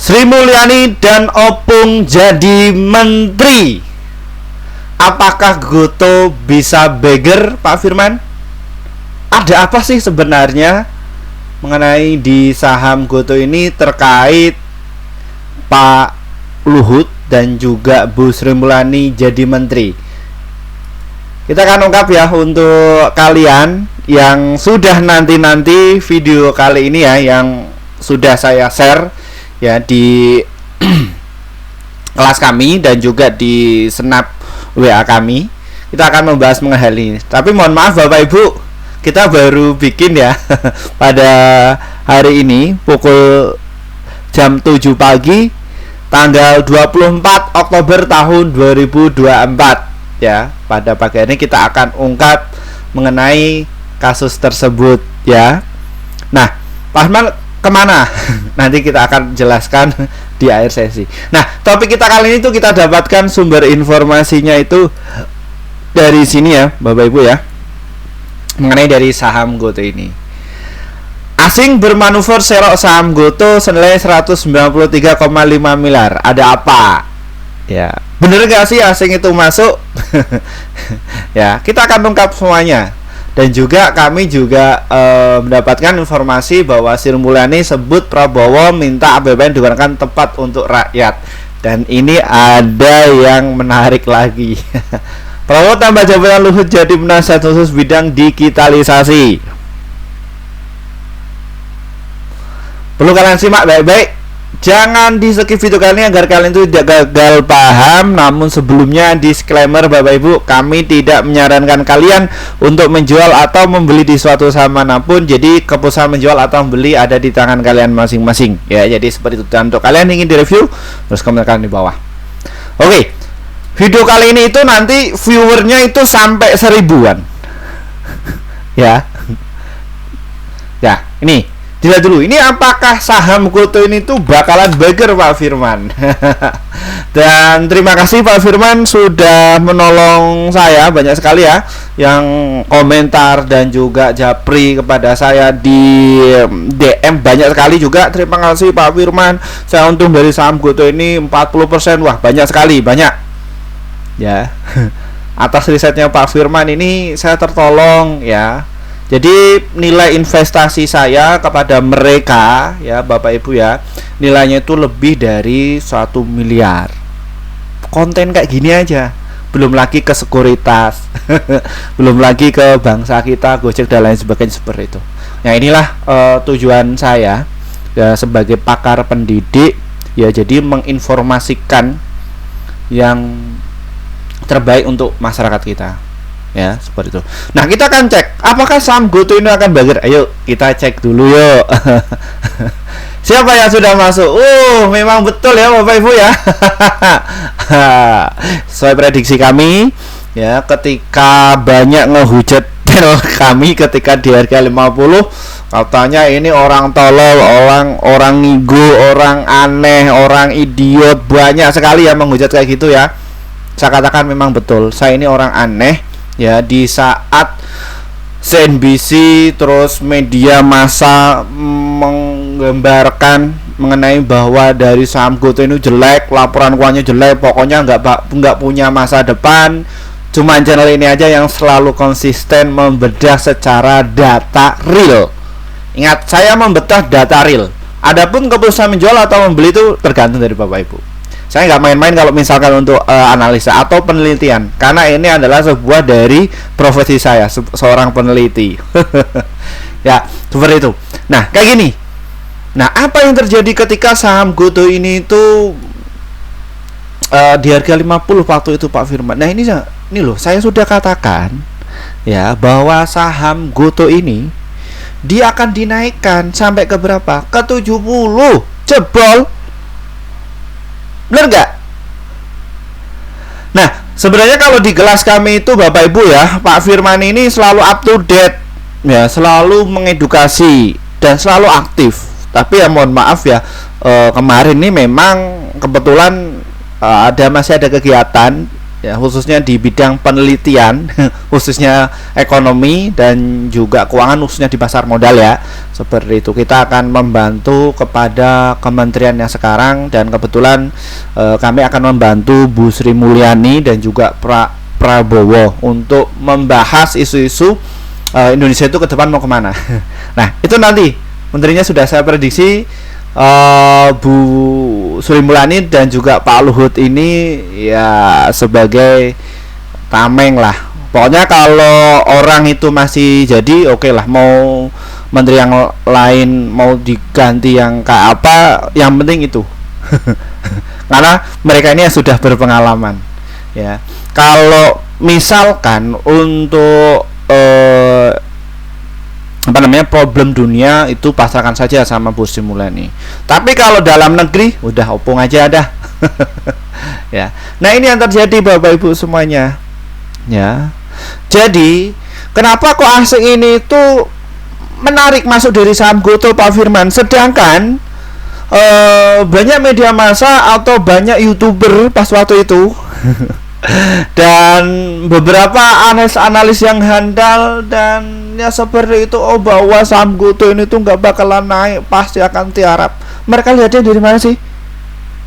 Sri Mulyani dan Opung jadi menteri. Apakah Gotoh bisa beger, Pak Firman? Ada apa sih sebenarnya mengenai di saham Gotoh ini terkait Pak Luhut dan juga Bu Sri Mulyani jadi menteri? Kita akan ungkap ya untuk kalian yang sudah nanti video kali ini ya, yang sudah saya share ya di kelas kami dan juga di snap WA kami. Kita akan membahas mengenai hal ini. Tapi mohon maaf Bapak Ibu, kita baru bikin ya pada hari ini pukul jam 7 pagi tanggal 24 Oktober tahun 2024 ya. Pada pagi ini kita akan ungkap mengenai kasus tersebut ya. Nah, Pak Ahmad kemana? Nanti kita akan jelaskan di akhir sesi. Nah, topik kita kali ini tuh kita dapatkan sumber informasinya itu dari sini ya, Bapak Ibu ya. Mengenai dari saham Gotoh ini. Asing bermanuver serok saham Gotoh senilai 193,5 miliar. Ada apa? Ya, bener gak sih asing itu masuk? Ya, kita akan ungkap semuanya. Dan juga kami juga mendapatkan informasi bahwa Sri Mulyani sebut Prabowo minta APBN digunakan tepat untuk rakyat. Dan ini ada yang menarik lagi. Prabowo tambah jabatan Luhut jadi penasihat khusus bidang digitalisasi. Perlu kalian simak baik-baik. Jangan di skip video kali ini agar kalian itu tidak gagal paham. Namun sebelumnya disclaimer Bapak Ibu, kami tidak menyarankan kalian untuk menjual atau membeli di suatu saham manapun. Jadi keputusan menjual atau membeli ada di tangan kalian masing-masing ya. Jadi seperti itu. Dan untuk kalian ingin direview, terus komentar kalian di bawah. Oke, video kali ini itu nanti viewernya itu sampai 1000-an ya. Ya, ini dilihat dulu, ini apakah saham Gotoh ini tuh bakalan beger Pak Firman? Dan terima kasih Pak Firman sudah menolong saya banyak sekali ya, yang komentar dan juga japri kepada saya di DM banyak sekali juga. Terima kasih Pak Firman, saya untung dari saham Gotoh ini 40%. Wah, banyak sekali, banyak ya. Atas risetnya Pak Firman ini saya tertolong ya. Jadi nilai investasi saya kepada mereka ya Bapak Ibu ya, nilainya itu lebih dari 1 miliar. Konten kayak gini aja, belum lagi ke sekuritas belum lagi ke bangsa kita, Gojek dan lain sebagainya seperti itu. Nah inilah tujuan saya ya, sebagai pakar pendidik ya, jadi menginformasikan yang terbaik untuk masyarakat kita ya, seperti itu. Nah, kita akan cek apakah saham Gotoh ini akan beger. Ayo kita cek dulu yuk. Siapa yang sudah masuk? Memang betul ya Bapak Ibu ya. Sesuai prediksi kami ya, ketika banyak ngehujat channel kami ketika di harga 50, katanya ini orang tolol, orang ngigo, orang aneh, orang idiot, banyak sekali yang menghujat kayak gitu ya. Saya katakan memang betul, saya ini orang aneh ya. Di saat CNBC terus media massa menggambarkan mengenai bahwa dari saham Gotoh ini jelek, laporan keuangannya jelek, pokoknya nggak punya masa depan. Cuma channel ini aja yang selalu konsisten membedah secara data real. Ingat, saya membedah data real. Adapun keputusan menjual atau membeli itu tergantung dari Bapak Ibu. Saya nggak main-main kalau misalkan untuk analisa atau penelitian, karena ini adalah sebuah dari profesi saya, seorang peneliti. Ya, seperti itu. Nah, kayak gini. Nah, apa yang terjadi ketika saham Gotoh ini itu di harga 50 waktu itu Pak Firman? Nah, ini loh, saya sudah katakan ya bahwa saham Gotoh ini dia akan dinaikkan sampai ke berapa? Ke 70. Jebol. Bener nggak? Nah, sebenarnya kalau di kelas kami itu Bapak Ibu ya, Pak Firman ini selalu up to date ya, selalu mengedukasi dan selalu aktif. Tapi ya mohon maaf ya, kemarin ini memang kebetulan masih ada kegiatan ya, khususnya di bidang penelitian khususnya ekonomi dan juga keuangan, khususnya di pasar modal ya. Seperti itu, kita akan membantu kepada kementerian yang sekarang, dan kebetulan kami akan membantu Bu Sri Mulyani dan juga Prabowo untuk membahas isu-isu Indonesia itu ke depan mau kemana. Nah, itu nanti menterinya sudah saya prediksi, Bu Sri Mulyani dan juga Pak Luhut ini ya sebagai tameng lah. Pokoknya kalau orang itu masih jadi oke lah, mau menteri yang lain mau diganti yang kayak apa, yang penting itu. Karena mereka ini sudah berpengalaman ya. Kalau misalkan untuk problem dunia itu pasrahkan saja sama Bu Sri Mulyani. Tapi kalau dalam negeri udah opung aja dah. Ya. Nah, ini yang terjadi Bapak Ibu semuanya. Ya. Jadi, kenapa kok asing ini tuh menarik masuk dari saham GoTo Pak Firman, sedangkan banyak media massa atau banyak YouTuber pas waktu itu dan beberapa analis yang handal dan ya seperti itu, bahwa saham GoTo ini tuh nggak bakalan naik, pasti akan tiarap. Mereka lihatnya dari mana sih?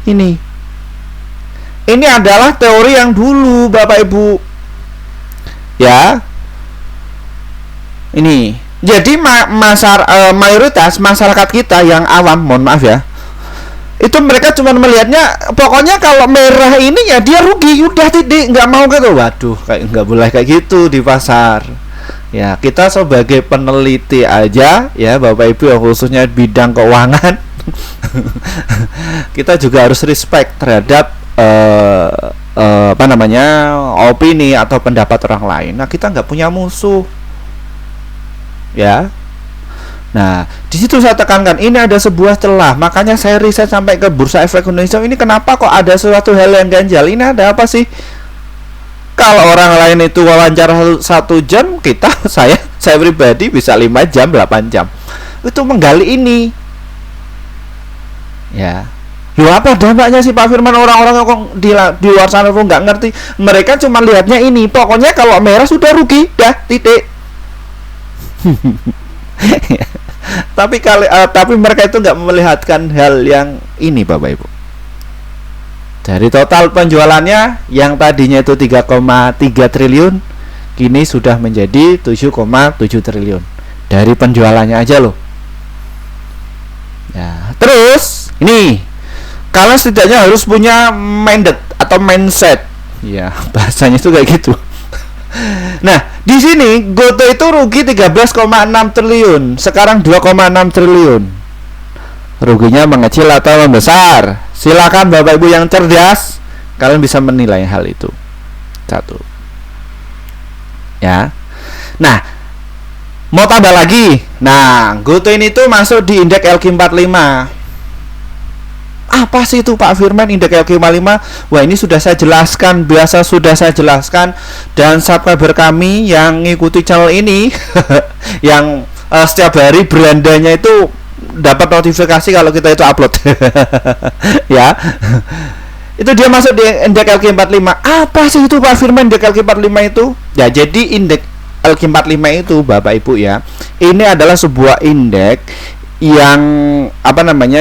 Ini adalah teori yang dulu Bapak Ibu ya. Ini jadi mayoritas masyarakat kita yang awam, mohon maaf ya, itu mereka cuma melihatnya pokoknya kalau merah ini ya dia rugi, udah titik, nggak mau gitu. Waduh, kayak nggak boleh kayak gitu di pasar ya. Kita sebagai peneliti aja ya Bapak Ibu, yang khususnya bidang keuangan kita juga harus respect terhadap opini atau pendapat orang lain. Nah, kita nggak punya musuh ya. Nah, di situ saya tekankan, ini ada sebuah celah. Makanya saya riset sampai ke Bursa Efek Indonesia. Ini kenapa kok ada suatu hal yang ganjal? Ini ada apa sih? Kalau orang lain itu wawancara 1 jam, saya pribadi bisa 5 jam, 8 jam. Itu menggali ini. Ya. Loh, apa dampaknya sih Pak Firman? Orang-orang kok di luar sana kok nggak ngerti. Mereka cuma lihatnya ini. Pokoknya kalau merah sudah rugi, dah titik. Tapi mereka itu nggak melihatkan hal yang ini Bapak Ibu. Dari total penjualannya yang tadinya itu 3,3 triliun, kini sudah menjadi 7,7 triliun dari penjualannya aja loh. Ya, terus ini kalian setidaknya harus punya mindset. Ya, bahasanya itu kayak gitu. Nah, di sini GoTo itu rugi 13,6 triliun, sekarang 2,6 triliun. Ruginya mengecil atau membesar? Silakan Bapak Ibu yang cerdas, kalian bisa menilai hal itu. 1. Ya. Nah, mau tambah lagi. Nah, GoTo ini tuh masuk di indeks LQ45. Apa sih itu Pak Firman indeks LQ45? Wah, ini sudah saya jelaskan, dan subscriber kami yang ngikuti channel ini yang setiap hari berandanya itu dapat notifikasi kalau kita itu upload. Ya. Itu dia masuk di indeks LQ45. Apa sih itu Pak Firman indeks LQ45 itu? Ya, jadi indeks LQ45 itu Bapak Ibu ya, ini adalah sebuah indeks yang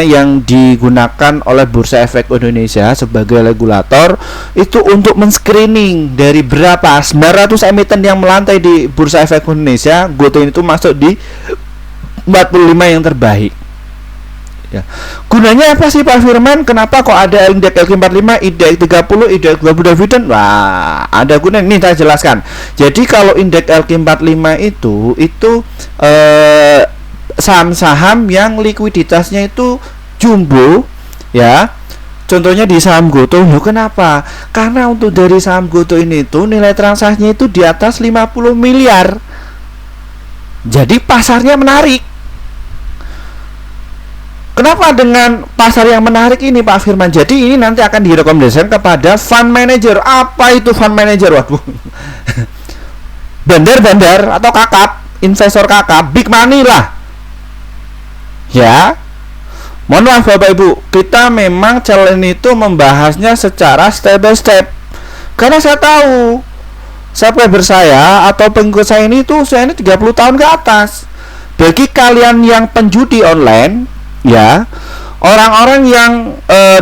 yang digunakan oleh Bursa Efek Indonesia sebagai regulator itu untuk men-screening dari berapa 900 emiten yang melantai di Bursa Efek Indonesia. GoTo itu masuk di 45 yang terbaik. Ya. Gunanya apa sih Pak Firman? Kenapa kok ada indeks LQ45, indeks 30, indeks global dividend? Wah, ada gunanya. Ini saya jelaskan. Jadi kalau indeks LQ45 itu saham-saham yang likuiditasnya itu jumbo ya. Contohnya di saham GoTo. Loh, kenapa? Karena untuk dari saham GoTo ini itu nilai transaksinya itu di atas 50 miliar. Jadi pasarnya menarik. Kenapa dengan pasar yang menarik ini Pak Firman? Jadi ini nanti akan direkomendasikan kepada fund manager. Apa itu fund manager? Waduh. Bandar-bandar atau kakap, investor kakap, big money lah. Ya, mohon maaf Bapak Ibu, kita memang channel ini itu membahasnya secara step by step. Karena saya tahu subscriber saya atau pengikut saya ini tuh saya ini 30 tahun ke atas. Bagi kalian yang penjudi online, ya, orang-orang yang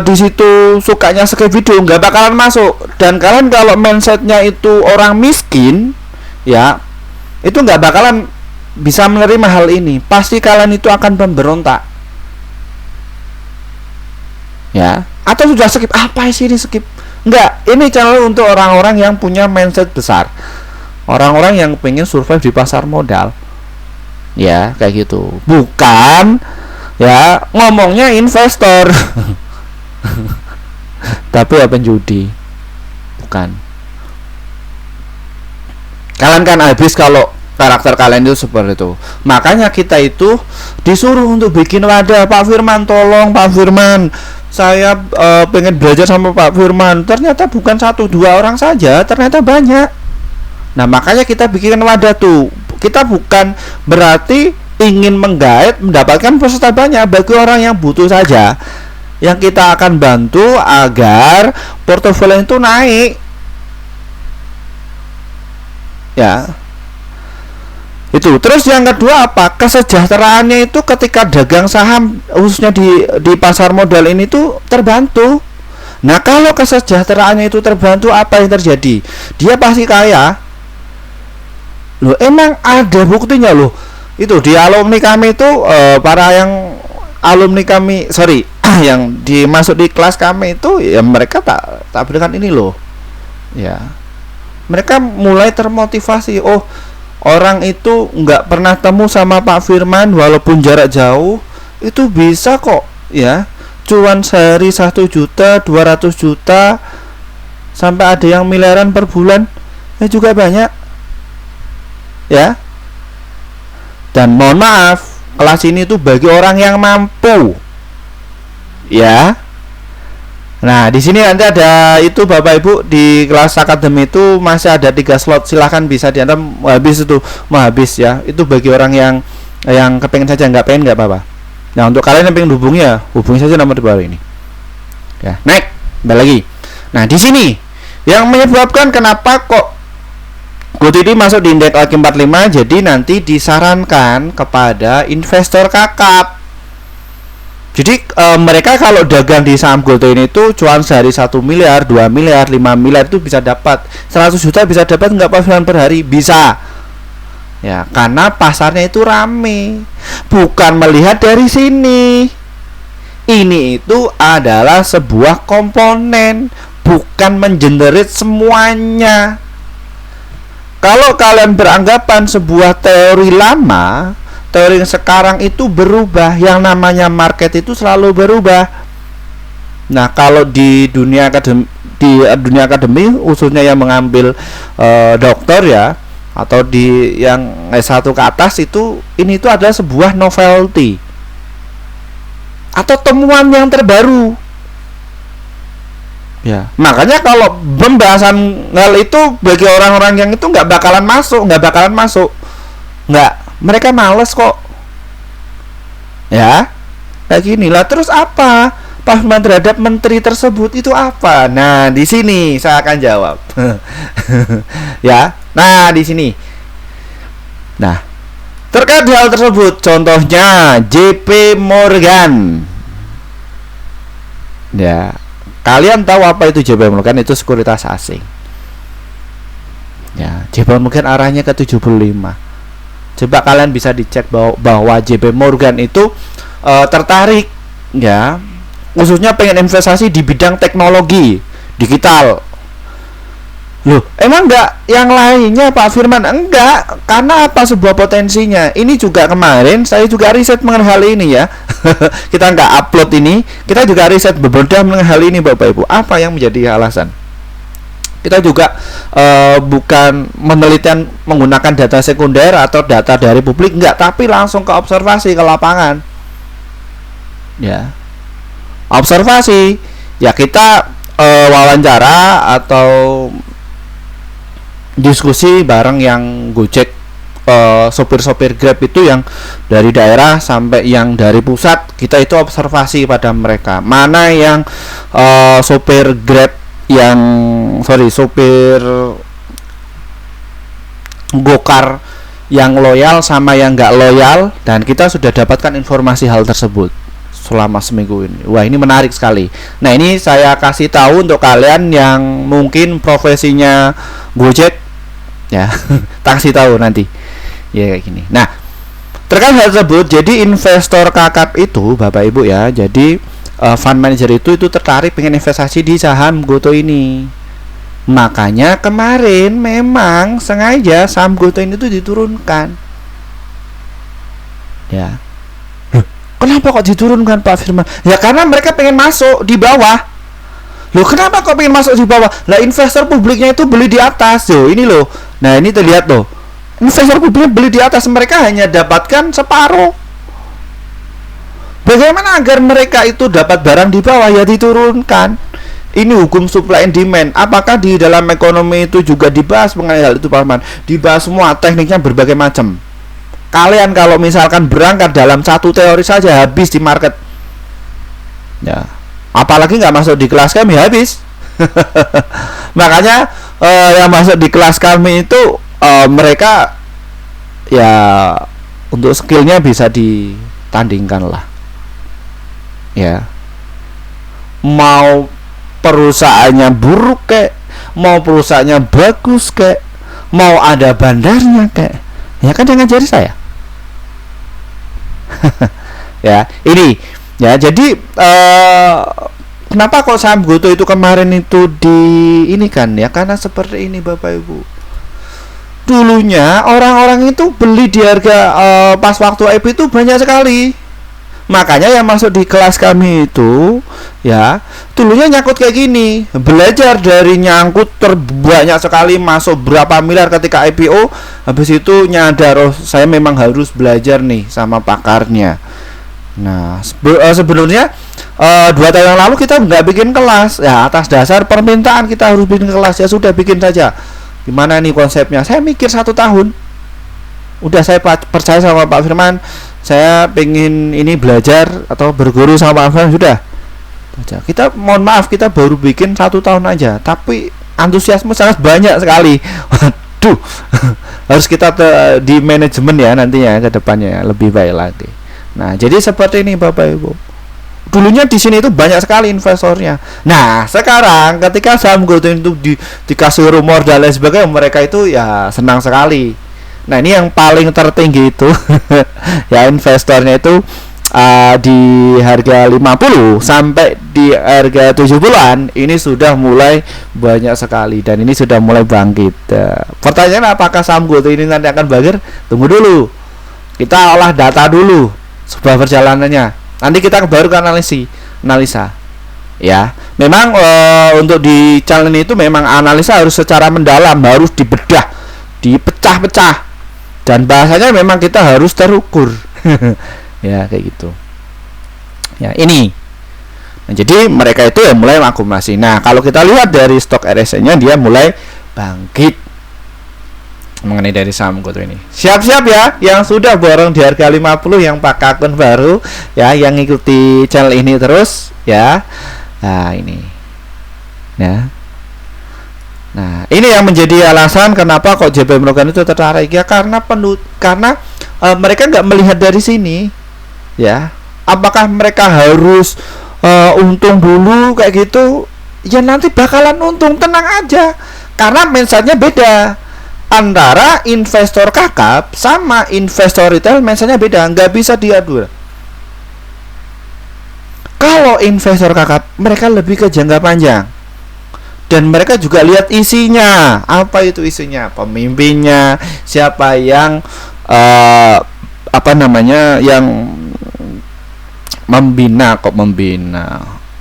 di situ sukanya skip video nggak bakalan masuk. Dan kalian kalau mindsetnya itu orang miskin, ya, itu nggak bakalan bisa menerima hal ini. Pasti kalian itu akan memberontak, ya. Atau sudah skip, apa sih ini skip? Enggak, ini channel untuk orang-orang yang punya mindset besar, orang-orang yang pengen survive di pasar modal, ya, kayak gitu. Bukan, ya, ngomongnya investor tapi ya penjudi, bukan. Kalian kan habis kalau karakter kalian itu seperti itu. Makanya kita itu disuruh untuk bikin wadah. Pak Firman, tolong Pak Firman, saya pengen belajar sama Pak Firman. Ternyata bukan 1-2 orang saja, ternyata banyak. Nah, makanya kita bikin wadah tuh. Kita bukan berarti ingin menggait mendapatkan peserta banyak, bagi orang yang butuh saja, yang kita akan bantu agar portofolio itu naik, ya. Itu. Terus yang kedua apa? Kesejahteraannya itu ketika dagang saham khususnya di pasar modal ini tuh terbantu. Nah, kalau kesejahteraannya itu terbantu, apa yang terjadi? Dia pasti kaya. Loh, emang ada buktinya loh. Itu di alumni kami itu para yang alumni kami, sorry, yang dimasuk di kelas kami itu, ya mereka tak berikan ini loh. Ya. Mereka mulai termotivasi. Oh, orang itu nggak pernah temu sama Pak Firman walaupun jarak jauh, itu bisa kok, ya, cuan sehari 1 juta, 200 juta, sampai ada yang miliaran per bulan, ya juga banyak, ya. Dan mohon maaf, kelas ini tuh bagi orang yang mampu, ya. Nah, di sini nanti ada itu Bapak Ibu, di kelas akademi itu masih ada 3 slot, silahkan bisa diantar. Habis itu mau habis, ya. Itu bagi orang yang kepengen saja, nggak pengen nggak apa-apa. Nah, untuk kalian yang pengen hubungi, ya hubungi saja nomor di bawah ini. Ya, naik, kembali lagi. Nah, di sini yang menyebabkan kenapa kok GoToD masuk di indeks LQ45, jadi nanti disarankan kepada investor kakap. Jadi mereka kalau dagang di saham GoToD itu cuan sehari 1 miliar, 2 miliar, 5 miliar itu bisa dapat. 100 juta bisa dapat nggak Pak per hari? Bisa. Ya, karena pasarnya itu rame. Bukan melihat dari sini. Ini itu adalah sebuah komponen, bukan mengenerate semuanya. Kalau kalian beranggapan sebuah teori lama, teori yang sekarang itu berubah. Yang namanya market itu selalu berubah. Nah, kalau di dunia akademi khususnya yang mengambil dokter, ya, atau di yang S1 ke atas itu, ini itu adalah sebuah novelty atau temuan yang terbaru. Ya, makanya kalau pembahasan hal itu bagi orang-orang yang itu nggak bakalan masuk, mereka males kok, ya, kayak gini lah. Terus apa paham terhadap menteri tersebut itu apa? Nah, di sini saya akan jawab. Ya, nah di sini. Nah, terkait hal tersebut, contohnya JP Morgan. Ya, kalian tahu apa itu JP Morgan? Itu sekuritas asing. Ya, JP Morgan arahnya ke 75. Coba kalian bisa dicek bahwa JP Morgan itu tertarik, ya, khususnya pengen investasi di bidang teknologi digital. Loh, emang enggak yang lainnya Pak Firman? Enggak, karena apa? Sebuah potensinya. Ini juga kemarin saya juga riset mengenai hal ini, ya. Kita enggak upload ini, kita juga riset beberapa mengenai hal ini Bapak Ibu. Apa yang menjadi alasan? Kita juga bukan penelitian menggunakan data sekunder atau data dari publik, enggak, tapi langsung ke observasi, ke lapangan. Ya. Observasi, ya kita wawancara atau diskusi bareng yang Gojek, sopir-sopir Grab itu yang dari daerah sampai yang dari pusat, kita itu observasi pada mereka. Mana yang sopir Grab yang sopir Gokar yang loyal sama yang nggak loyal, dan kita sudah dapatkan informasi hal tersebut selama seminggu ini. Wah, ini menarik sekali. Nah, ini saya kasih tahu untuk kalian yang mungkin profesinya Gojek ya. Tak kasih tahu nanti ya kayak gini. Nah, terkait hal tersebut, jadi investor kakap itu Bapak Ibu ya, jadi fund manager itu tertarik pengen investasi di saham Goto ini. Makanya kemarin memang sengaja saham Goto ini tuh diturunkan. Ya. Loh, kenapa kok diturunkan Pak Firman? Ya karena mereka pengen masuk di bawah. Loh, kenapa kok pengen masuk di bawah? Lah investor publiknya itu beli di atas. Yo, ini loh. Nah, ini terlihat loh. Investor publiknya beli di atas, mereka hanya dapatkan separuh. Bagaimana agar mereka itu dapat barang di bawah? Ya diturunkan. Ini hukum supply and demand. Apakah di dalam ekonomi itu juga dibahas mengenai hal itu Pak Firman? Dibahas semua, tekniknya berbagai macam. Kalian kalau misalkan berangkat dalam satu teori saja habis di market. Ya, apalagi nggak masuk di kelas kami habis. Makanya yang masuk di kelas kami itu mereka ya untuk skillnya bisa ditandingkan lah. Ya, mau perusahaannya buruk kek, mau perusahaannya bagus kek, mau ada bandarnya kek, ya kan jangan jadi saya. Ya, ini ya, jadi kenapa kok saham Goto itu kemarin itu di ini kan ya, karena seperti ini Bapak Ibu. Dulunya orang-orang itu beli di harga pas waktu IPO itu banyak sekali. Makanya yang masuk di kelas kami itu ya dulunya nyangkut kayak gini, belajar dari nyangkut terbanyak sekali, masuk berapa miliar ketika IPO, habis itu nyadar, oh saya memang harus belajar nih sama pakarnya. Nah sebenarnya 2 tahun yang lalu kita nggak bikin kelas ya, atas dasar permintaan kita harus bikin kelas, ya sudah bikin saja. Gimana nih konsepnya? Saya mikir 1 tahun. Udah, saya percaya sama Pak Firman, saya pengen ini belajar atau berguru sama Pak Firman, sudah aja. Kita mohon maaf, kita baru bikin 1 tahun aja, tapi antusiasme sangat banyak sekali. Waduh, harus kita di manajemen ya nantinya ke depannya lebih baik lagi. Nah, jadi seperti ini Bapak Ibu. Dulunya di sini itu banyak sekali investornya. Nah, sekarang ketika saham Goto itu dikasih rumor dan lain sebagainya, mereka itu ya senang sekali. Nah, ini yang paling tertinggi itu ya investornya itu di harga 50 sampai di harga 70-an ini sudah mulai banyak sekali, dan ini sudah mulai bangkit. Pertanyaan, apakah saham Goto ini nanti akan bangkit? Tunggu dulu. Kita olah data dulu sebuah perjalanannya. Nanti kita baru ke analisa. Ya, memang untuk di channel itu memang analisa harus secara mendalam, harus dibedah, dipecah-pecah. Dan bahasanya memang kita harus terukur. Ya kayak gitu ya, ini. Nah, jadi mereka itu ya mulai akumulasi. Nah, kalau kita lihat dari stok RSI nya, dia mulai bangkit mengenai dari saham Goto ini. Siap-siap ya yang sudah borong di harga 50, yang pakai akun baru ya, yang ikuti channel ini terus ya. Nah, ini ya. Nah, ini yang menjadi alasan kenapa kok JP Morgan itu tertarik ya, karena mereka nggak melihat dari sini ya. Apakah mereka harus untung dulu kayak gitu? Ya nanti bakalan untung, tenang aja. Karena mindsetnya beda. Antara investor kakap sama investor retail, mindsetnya beda, nggak bisa diadu. Kalau investor kakap, mereka lebih ke jangka panjang. Dan mereka juga lihat isinya. Apa itu isinya? Pemimpinnya, siapa yang yang membina,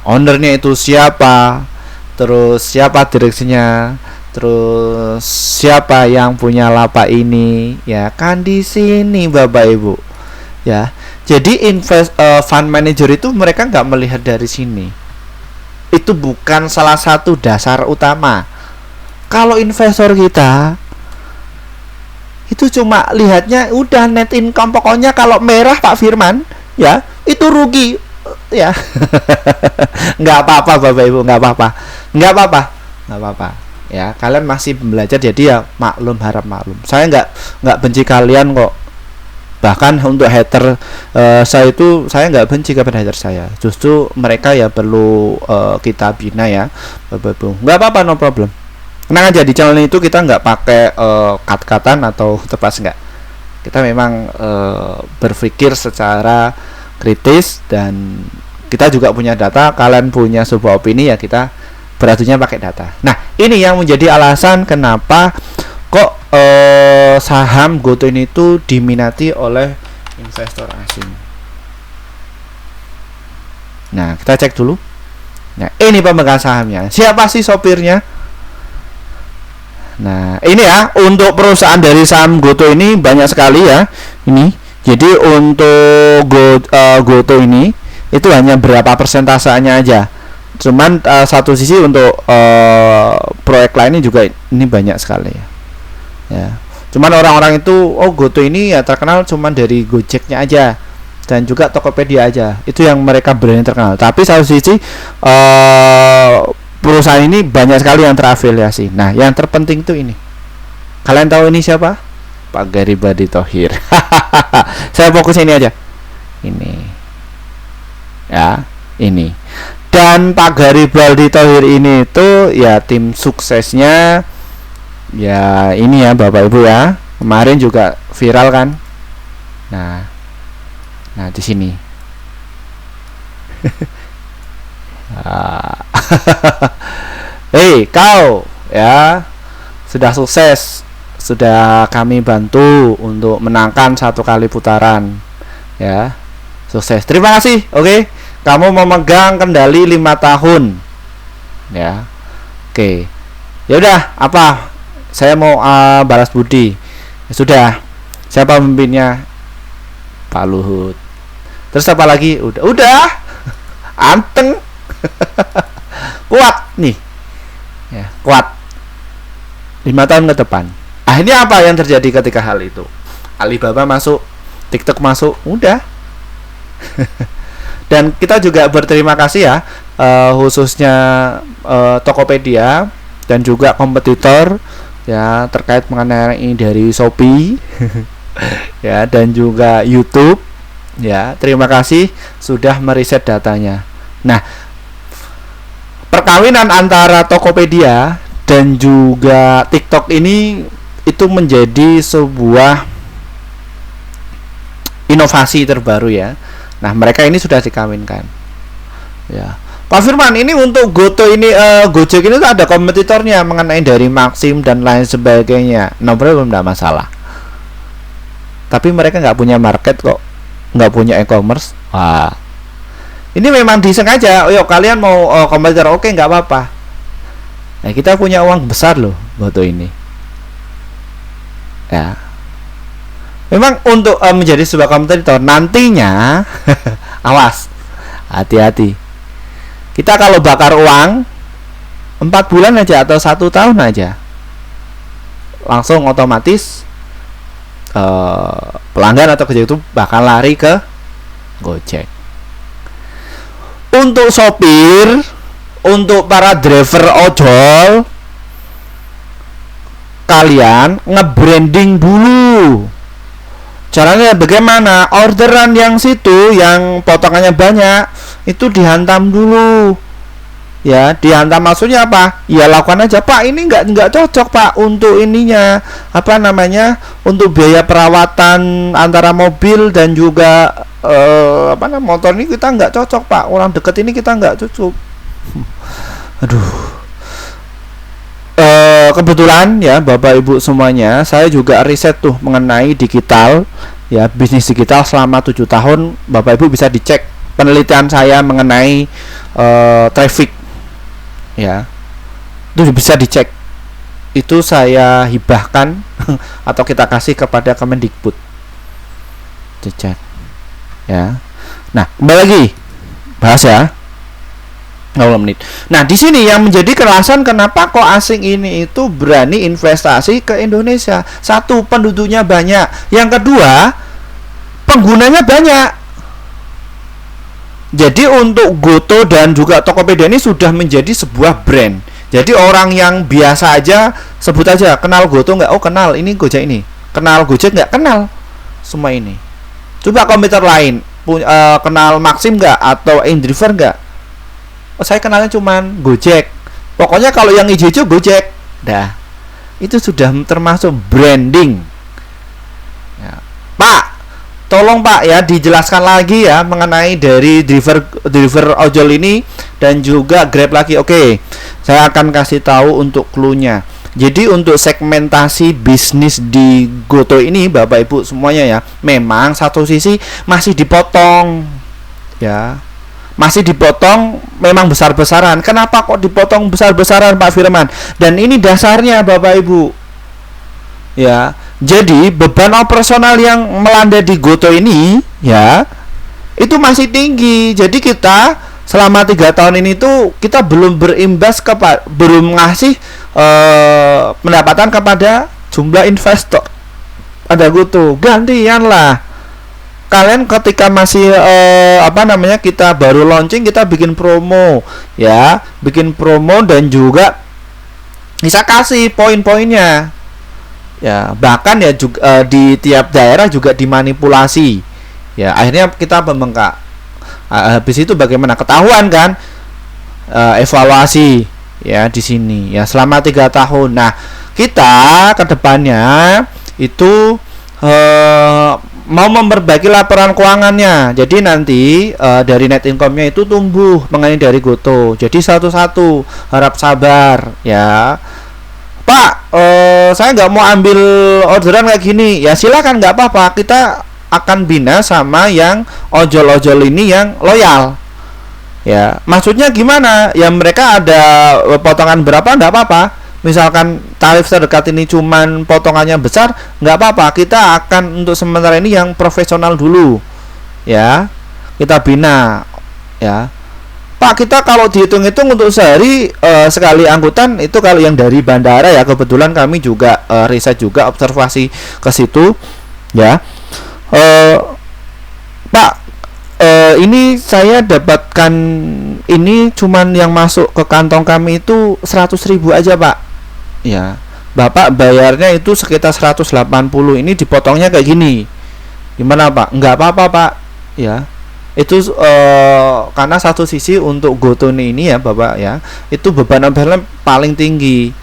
ownernya itu siapa, terus siapa direksinya, terus siapa yang punya lapak ini, ya kan di sini Bapak Ibu. Ya, jadi fund manager itu mereka nggak melihat dari sini. Itu bukan salah satu dasar utama. Kalau investor kita itu cuma lihatnya udah net income, pokoknya kalau merah Pak Firman ya itu rugi ya. Nggak apa-apa Bapak Ibu, nggak apa-apa. nggak apa-apa ya, kalian masih belajar jadi ya maklum, harap maklum. Saya nggak benci kalian kok, bahkan untuk hater saya itu saya nggak benci kepada hater saya, justru mereka ya perlu kita bina ya Bapak Ibu. Nggak apa-apa, no problem, tenang aja. Di channel itu kita nggak pakai kat-katan atau tepas, nggak. Kita memang berpikir secara kritis, dan kita juga punya data. Kalian punya sebuah opini ya, kita beradunya pakai data. Nah, ini yang menjadi alasan kenapa kok saham GoTo ini tuh diminati oleh investor asing. Nah, kita cek dulu. Nah, ini pemegang sahamnya. Siapa sih sopirnya? Nah, ini ya, untuk perusahaan dari saham GoTo ini banyak sekali ya. Ini. Jadi untuk GoTo ini itu hanya berapa persentasenya aja. Cuman satu sisi untuk proyek lainnya juga ini banyak sekali ya. Ya. Cuman orang-orang itu GoTo ini ya terkenal cuman dari Gojeknya aja dan juga Tokopedia aja. Itu yang mereka berani terkenal. Tapi satu sisi perusahaan ini banyak sekali yang terafiliasi. Nah, yang terpenting itu ini. Kalian tahu ini siapa? Pak Garibadi Thohir. Saya fokus ini aja. Ini. Ya, ini. Dan Pak Garibadi Thohir ini itu ya tim suksesnya ya ini ya Bapak Ibu ya. Kemarin juga viral kan. Nah di sini. Hei kau ya, sudah sukses, sudah kami bantu untuk menangkan 1 kali putaran ya, sukses, terima kasih. Oke, kamu memegang kendali 5 tahun ya. Oke, ya udah, apa saya mau balas budi ya, sudah. Siapa pemimpinnya? Pak Luhut. Terus apa lagi? Udah anteng. Kuat nih ya, kuat 5 tahun ke depan. Akhirnya apa yang terjadi ketika hal itu? Alibaba masuk, TikTok masuk, udah. Dan kita juga berterima kasih ya, khususnya Tokopedia dan juga kompetitor ya, terkait mengenai dari Shopee ya, dan juga YouTube ya. Terima kasih sudah meriset datanya. Nah, perkawinan antara Tokopedia dan juga TikTok ini itu menjadi sebuah inovasi terbaru ya. Nah, mereka ini sudah dikawinkan ya. Pak Firman, ini untuk GoTo ini Gojek ini ada kompetitornya mengenai dari Maxim dan lain sebagainya. Nomornya belum, tidak masalah. Tapi mereka nggak punya market kok, nggak punya e-commerce. Wah, ini memang disengaja. Yuk kalian mau kompetitor, oke, nggak apa-apa. Nah, kita punya uang besar loh GoTo ini ya. Memang untuk menjadi sebuah kompetitor nantinya awas, hati-hati. Kita kalau bakar uang 4 bulan aja atau 1 tahun aja, langsung otomatis pelanggan atau Gojek itu bakal lari ke Gojek. Untuk sopir, untuk para driver ojol, kalian nge-branding dulu. Caranya bagaimana? Orderan yang situ yang potongannya banyak itu dihantam dulu. Ya, dihantam maksudnya apa? Ya lakukan aja, Pak, ini nggak cocok, Pak, untuk ininya. Apa namanya? Untuk biaya perawatan antara mobil dan juga motor ini kita nggak cocok, Pak. Orang deket ini kita nggak cocok. Aduh. Kebetulan ya Bapak Ibu semuanya, saya juga riset tuh mengenai digital ya, bisnis digital selama 7 tahun. Bapak Ibu bisa dicek penelitian saya mengenai traffic ya, itu bisa dicek. Itu saya hibahkan atau kita kasih kepada Kemendikbud, dicek ya. Nah, kembali lagi bahas ya. 0 menit. Nah, di sini yang menjadi kerasan kenapa kok asing ini itu berani investasi ke Indonesia. Satu, penduduknya banyak. Yang kedua, penggunanya banyak. Jadi untuk GoTo dan juga Tokopedia ini sudah menjadi sebuah brand. Jadi orang yang biasa aja sebut aja kenal Goto nggak? Oh kenal, ini Gojek ini. Kenal Gojek nggak? Kenal semua ini. Coba komputer lain kenal Maxim nggak atau Indriver nggak? Oh saya kenalnya cuman Gojek. Pokoknya kalau yang hijau-hijau Gojek. Dah, itu sudah termasuk branding. Ya. Pak, tolong Pak ya dijelaskan lagi ya mengenai dari driver ojol ini dan juga Grab lagi. Oke, saya akan kasih tahu untuk clue-nya. Jadi untuk segmentasi bisnis di Goto ini Bapak Ibu semuanya ya, memang satu sisi masih dipotong ya. Masih dipotong memang besar-besaran. Kenapa kok dipotong besar-besaran Pak Firman? Dan ini dasarnya Bapak Ibu. Ya, jadi beban operasional yang melanda di Goto ini ya itu masih tinggi. Jadi kita selama 3 tahun ini tuh kita belum berimbas belum ngasih pendapatan kepada jumlah investor pada Goto. Gantian lah. Kalian ketika masih kita baru launching, kita bikin promo ya, bikin promo dan juga bisa kasih poin-poinnya ya, bahkan ya juga di tiap daerah juga dimanipulasi ya, akhirnya kita membengkak. Habis itu bagaimana? Ketahuan kan evaluasi ya di sini ya selama 3 tahun. Nah kita kedepannya itu mau memperbaiki laporan keuangannya. Jadi nanti dari net income-nya itu tumbuh mengenai dari Goto. Jadi satu-satu, harap sabar ya. Pak, saya nggak mau ambil orderan kayak gini. Ya silakan, nggak apa-apa. Kita akan bina sama yang ojol-ojol ini yang loyal. Ya, maksudnya gimana? Ya mereka ada potongan berapa, nggak apa-apa. Misalkan tarif terdekat ini cuman potongannya besar, nggak apa-apa, kita akan untuk sementara ini yang profesional dulu ya, kita bina ya. Pak, kita kalau dihitung-hitung untuk sehari sekali angkutan itu kalau yang dari bandara ya, kebetulan kami juga riset juga observasi ke situ ya. Pak, ini saya dapatkan ini cuman yang masuk ke kantong kami itu 100.000 aja Pak ya, Bapak bayarnya itu sekitar 180, ini dipotongnya kayak gini, gimana Pak? Nggak apa-apa Pak ya, itu karena satu sisi untuk Goto ini ya Bapak ya, itu beban operasional paling tinggi.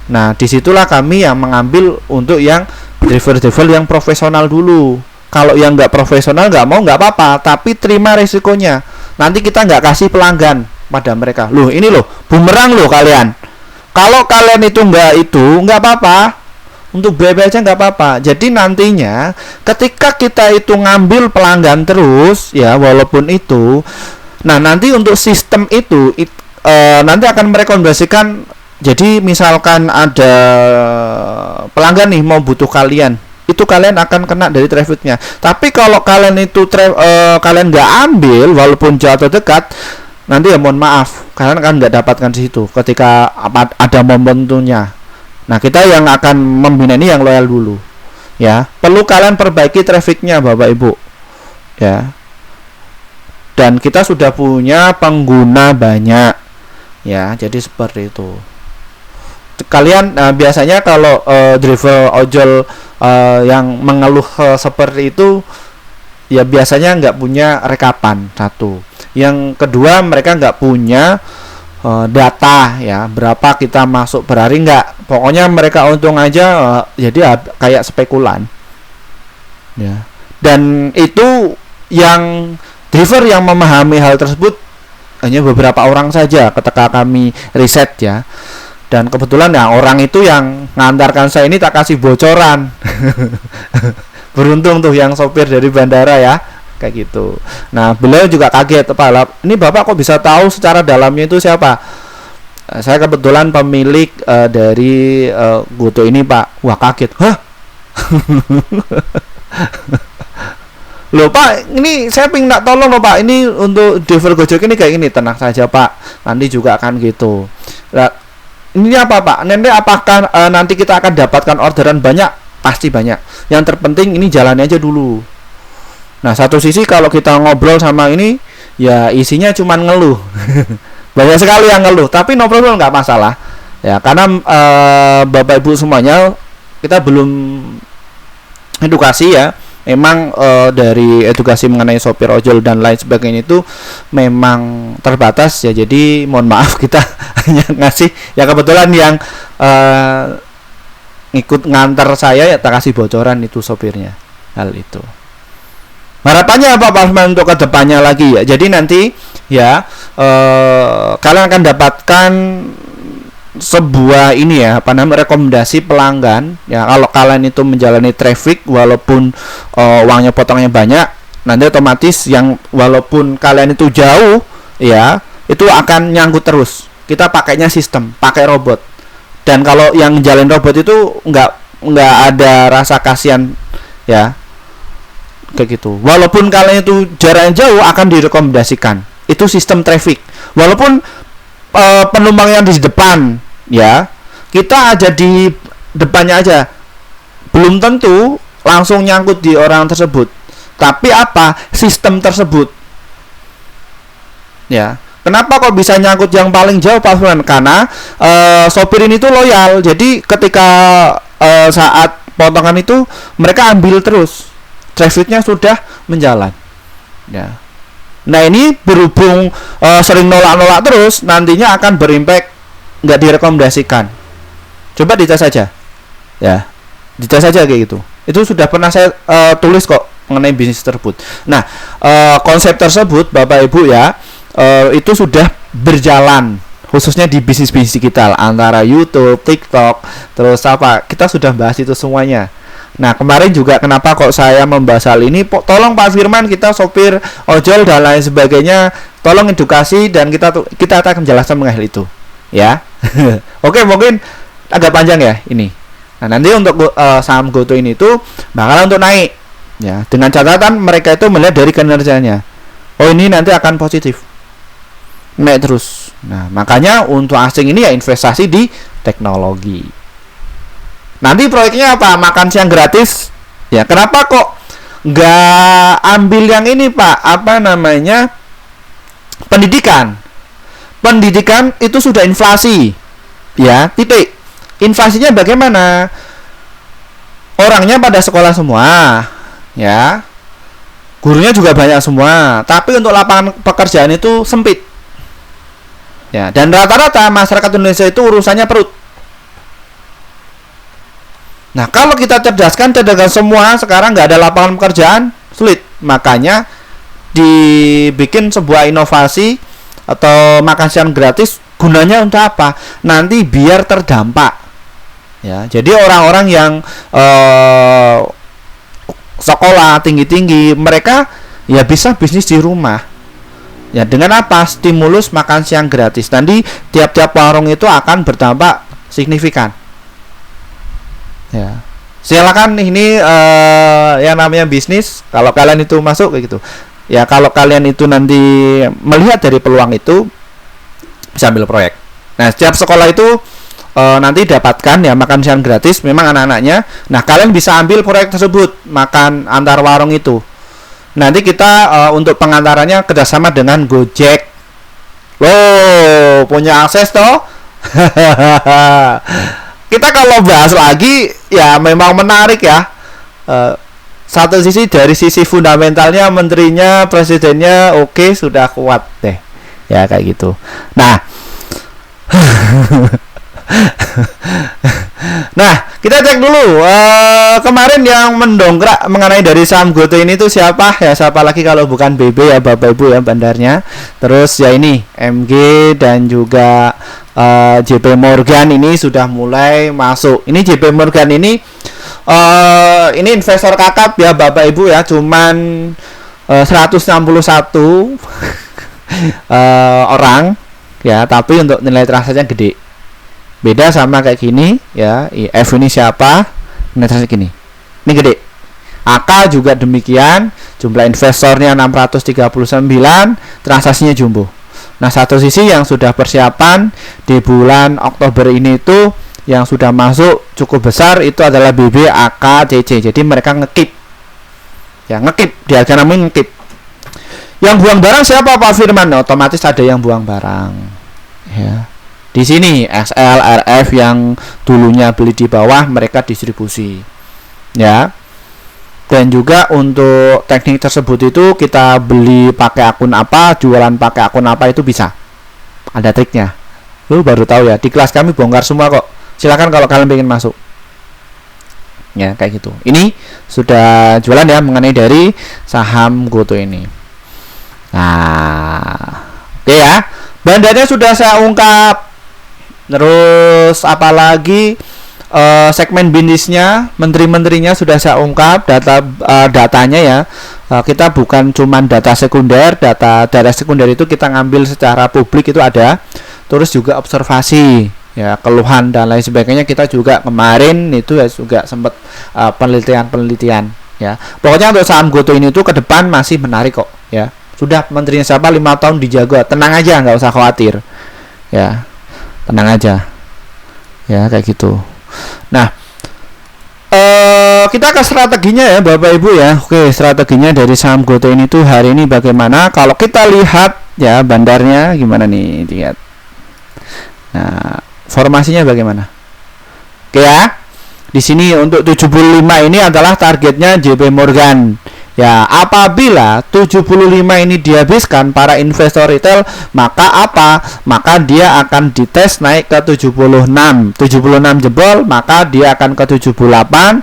Nah disitulah kami yang mengambil untuk yang driver yang profesional dulu. Kalau yang nggak profesional nggak mau, nggak apa-apa, tapi terima resikonya, nanti kita nggak kasih pelanggan pada mereka. Loh ini loh bumerang loh kalian. Kalau kalian itu nggak apa-apa, untuk BB aja nggak apa-apa. Jadi nantinya ketika kita itu ngambil pelanggan terus ya, walaupun itu, nah nanti untuk sistem itu nanti akan merekomendasikan. Jadi misalkan ada pelanggan nih mau butuh kalian, itu kalian akan kena dari trafficnya. Tapi kalau kalian itu kalian nggak ambil walaupun jauh atau dekat, nanti ya mohon maaf, kalian akan nggak dapatkan di situ ketika ada momentumnya. Nah kita yang akan membina ini yang loyal dulu ya. Perlu kalian perbaiki trafficnya Bapak Ibu ya. Dan kita sudah punya pengguna banyak ya, jadi seperti itu. Kalian biasanya kalau driver ojol yang mengeluh seperti itu ya biasanya nggak punya rekapan, satu. Yang kedua mereka nggak punya data ya, berapa kita masuk per hari, nggak. Pokoknya mereka untung aja, jadi kayak spekulan ya. Dan itu yang driver yang memahami hal tersebut hanya beberapa orang saja ketika kami riset ya. Dan kebetulan ya orang itu yang ngantarkan saya ini tak kasih bocoran. Beruntung tuh yang sopir dari bandara ya, kayak gitu. Nah beliau juga kaget, Pak, ini Bapak kok bisa tahu secara dalamnya itu siapa? Saya kebetulan pemilik dari Goto ini Pak. Wah kaget, hah? Loh Pak, ini saya pengen nak tolong loh Pak, ini untuk driver Gojek ini kayak gini. Tenang saja Pak, nanti juga akan gitu. Nah, ini apa Pak? Nanti apakah nanti kita akan dapatkan orderan banyak? Pasti banyak. Yang terpenting ini jalannya aja dulu. Nah satu sisi kalau kita ngobrol sama ini ya isinya cuman ngeluh. Banyak sekali yang ngeluh, tapi no problem, nggak masalah. Ya, karena Bapak Ibu semuanya kita belum edukasi ya. Memang dari edukasi mengenai sopir ojol dan lain sebagainya itu memang terbatas ya. Jadi mohon maaf kita hanya ngasih ya, kebetulan yang ikut ngantar saya ya tak kasih bocoran itu sopirnya. Hal itu. Harapannya apa Pak Firman untuk kedepannya lagi ya. Jadi nanti ya kalian akan dapatkan sebuah ini ya, apa namanya, rekomendasi pelanggan ya. Kalau kalian itu menjalani traffic walaupun uangnya potongannya banyak, nanti otomatis yang walaupun kalian itu jauh ya, itu akan nyangkut terus. Kita pakainya sistem, pakai robot. Dan kalau yang jalan robot itu nggak ada rasa kasihan ya, kayak gitu. Walaupun kalian itu jaraknya jauh akan direkomendasikan. Itu sistem traffic. Walaupun penumpang yang di depan ya, kita aja di depannya aja, belum tentu langsung nyangkut di orang tersebut. Tapi apa? Sistem tersebut ya. Kenapa kok bisa nyangkut yang paling jauh Pak Firman? Karena sopir ini tuh loyal. Jadi ketika saat potongan itu mereka ambil terus. Trafficnya sudah menjalan ya. Nah ini berhubung sering nolak-nolak terus, nantinya akan berimpact nggak direkomendasikan. Coba dites saja ya, dites saja kayak gitu. Itu sudah pernah saya tulis kok mengenai bisnis tersebut. Nah konsep tersebut Bapak Ibu ya, itu sudah berjalan khususnya di bisnis-bisnis digital antara YouTube, TikTok, terus apa, kita sudah bahas itu semuanya. Nah kemarin juga kenapa kok saya membahas hal ini, tolong Pak Firman, kita sopir ojol dan lain sebagainya, tolong edukasi dan kita akan menjelaskan mengenai itu ya. Oke, mungkin agak panjang ya ini. Nah nanti untuk saham GoTo ini tuh bakal untuk naik ya, dengan catatan mereka itu melihat dari kinerjanya, oh ini nanti akan positif naik terus. Nah makanya untuk asing ini ya investasi di teknologi. Nanti proyeknya apa? Makan siang gratis. Ya, kenapa kok nggak ambil yang ini Pak? Apa namanya? Pendidikan. Pendidikan itu sudah inflasi. Ya, titik. Inflasinya bagaimana? Orangnya pada sekolah semua. Ya. Gurunya juga banyak semua. Tapi untuk lapangan pekerjaan itu sempit. Ya, dan rata-rata masyarakat Indonesia itu urusannya perut. Nah kalau kita cerdaskan semua, sekarang nggak ada lapangan pekerjaan, sulit. Makanya dibikin sebuah inovasi atau makan siang gratis. Gunanya untuk apa? Nanti biar terdampak ya. Jadi orang-orang yang sekolah tinggi-tinggi, mereka ya bisa bisnis di rumah ya. Dengan apa? Stimulus makan siang gratis. Nanti tiap-tiap warung itu akan berdampak signifikan ya. Silakan, ini yang namanya bisnis, kalau kalian itu masuk kayak gitu ya, kalau kalian itu nanti melihat dari peluang itu bisa ambil proyek. Nah setiap sekolah itu nanti dapatkan ya makan siang gratis memang anak-anaknya. Nah kalian bisa ambil proyek tersebut, makan antar warung itu. Nanti kita untuk pengantarannya kerjasama dengan Gojek. Loh, punya akses toh. Kita kalau bahas lagi ya memang menarik ya. Satu sisi dari sisi fundamentalnya, menterinya, presidennya oke, sudah kuat deh ya kayak gitu. Nah nah kita cek dulu kemarin yang mendongkrak mengenai dari saham GoTo ini tuh siapa ya, siapa lagi kalau bukan BB ya Bapak Ibu ya, bandarnya. Terus ya ini MG dan juga JP Morgan ini sudah mulai masuk. Ini JP Morgan ini investor kakap ya Bapak Ibu ya, cuman 161 orang ya, tapi untuk nilai transaksinya gede. Beda sama kayak gini ya, F ini siapa, nilai transaksi gini, ini gede. AK juga demikian, jumlah investornya 639, transaksinya jumbo. Nah satu sisi yang sudah persiapan di bulan Oktober ini itu yang sudah masuk cukup besar itu adalah BB, AK, CC. Jadi mereka ngekip ya, ngekip, di harga namanya ngekip. Yang buang barang siapa Pak Firman? Otomatis ada yang buang barang ya. Di Di sini XL, RF yang dulunya beli di bawah mereka distribusi. Ya. Dan juga untuk teknik tersebut itu kita beli pakai akun apa, jualan pakai akun apa itu bisa. Ada triknya. Lu baru tahu ya, di kelas kami bongkar semua kok. Silakan kalau kalian ingin masuk. Ya, kayak gitu. Ini sudah jualan ya mengenai dari saham GoTo ini. Nah, oke ya. Bandarnya sudah saya ungkap. Terus apalagi segmen bisnisnya, menteri-menterinya sudah saya ungkap, datanya ya. Kita bukan cuman data sekunder, data sekunder itu kita ngambil secara publik itu ada. Terus juga observasi, ya, keluhan dan lain sebagainya kita juga kemarin itu ya juga sempat penelitian ya. Pokoknya untuk saham GoTo ini tuh ke depan masih menarik kok ya. Sudah menterinya siapa 5 tahun dijaga, tenang aja, nggak usah khawatir. Ya. Tenang aja. Ya, kayak gitu. Nah, kita ke strateginya ya Bapak Ibu ya. Oke, strateginya dari saham GoTo ini tuh hari ini bagaimana? Kalau kita lihat ya bandarnya gimana nih, lihat. Nah, formasinya bagaimana? Oke ya. Di sini untuk 75 ini adalah targetnya JP Morgan. Ya, apabila 75 ini dihabiskan para investor retail, maka apa? Maka dia akan dites naik ke 76. 76 jebol, maka dia akan ke 78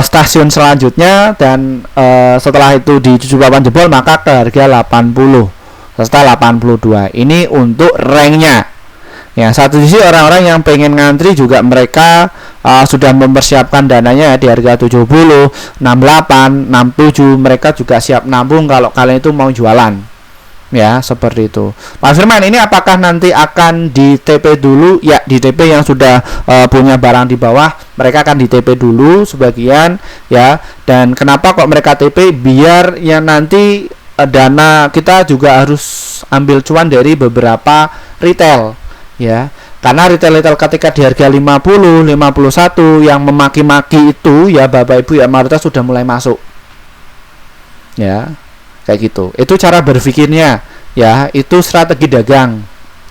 stasiun selanjutnya, dan setelah itu di 78 jebol maka ke harga 80 serta 82. Ini untuk ranknya. Ya, satu sisi orang-orang yang pengen ngantri juga mereka sudah mempersiapkan dananya ya, di harga 70, 68, 67 mereka juga siap nabung kalau kalian itu mau jualan. Ya, seperti itu. Pak Firman, ini apakah nanti akan di TP dulu? Ya, di TP yang sudah punya barang di bawah, mereka akan di TP dulu sebagian ya. Dan kenapa kok mereka TP? Biar ya nanti dana kita juga harus ambil cuan dari beberapa retail. Ya, karena retail ketika di harga 50, 51 yang memaki-maki itu ya Bapak Ibu ya mayoritas sudah mulai masuk. Ya, kayak gitu. Itu cara berpikirnya ya, itu strategi dagang.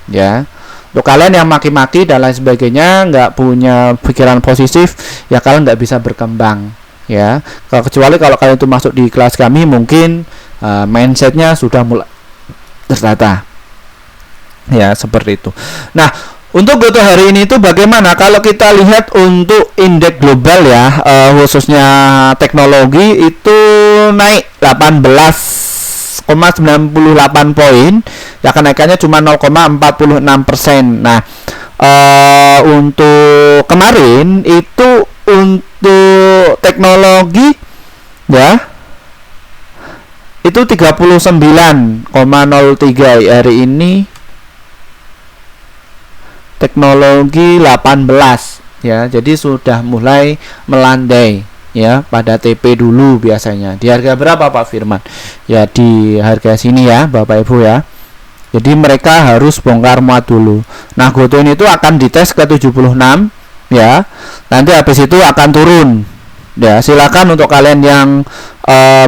Ya. Untuk kalian yang maki-maki dan lain sebagainya, nggak punya pikiran positif, ya kalian nggak bisa berkembang. Ya, kecuali kalau kalian itu masuk di kelas kami mungkin mindsetnya sudah mulai tertata. Ya, seperti itu. Nah, untuk GoTo hari ini itu bagaimana? Kalau kita lihat untuk indeks global ya, khususnya teknologi itu naik 18,98 poin. Ya, kenaikannya cuma 0,46%. Nah, untuk kemarin itu untuk teknologi ya itu 39,03, hari ini teknologi 18 ya, jadi sudah mulai melandai ya. Pada TP dulu biasanya di harga berapa Pak Firman? Ya di harga sini ya Bapak Ibu ya. Jadi mereka harus bongkar muat dulu. Nah, GoTo ini itu akan dites ke 76 ya. Nanti habis itu akan turun. Ya, silakan untuk kalian yang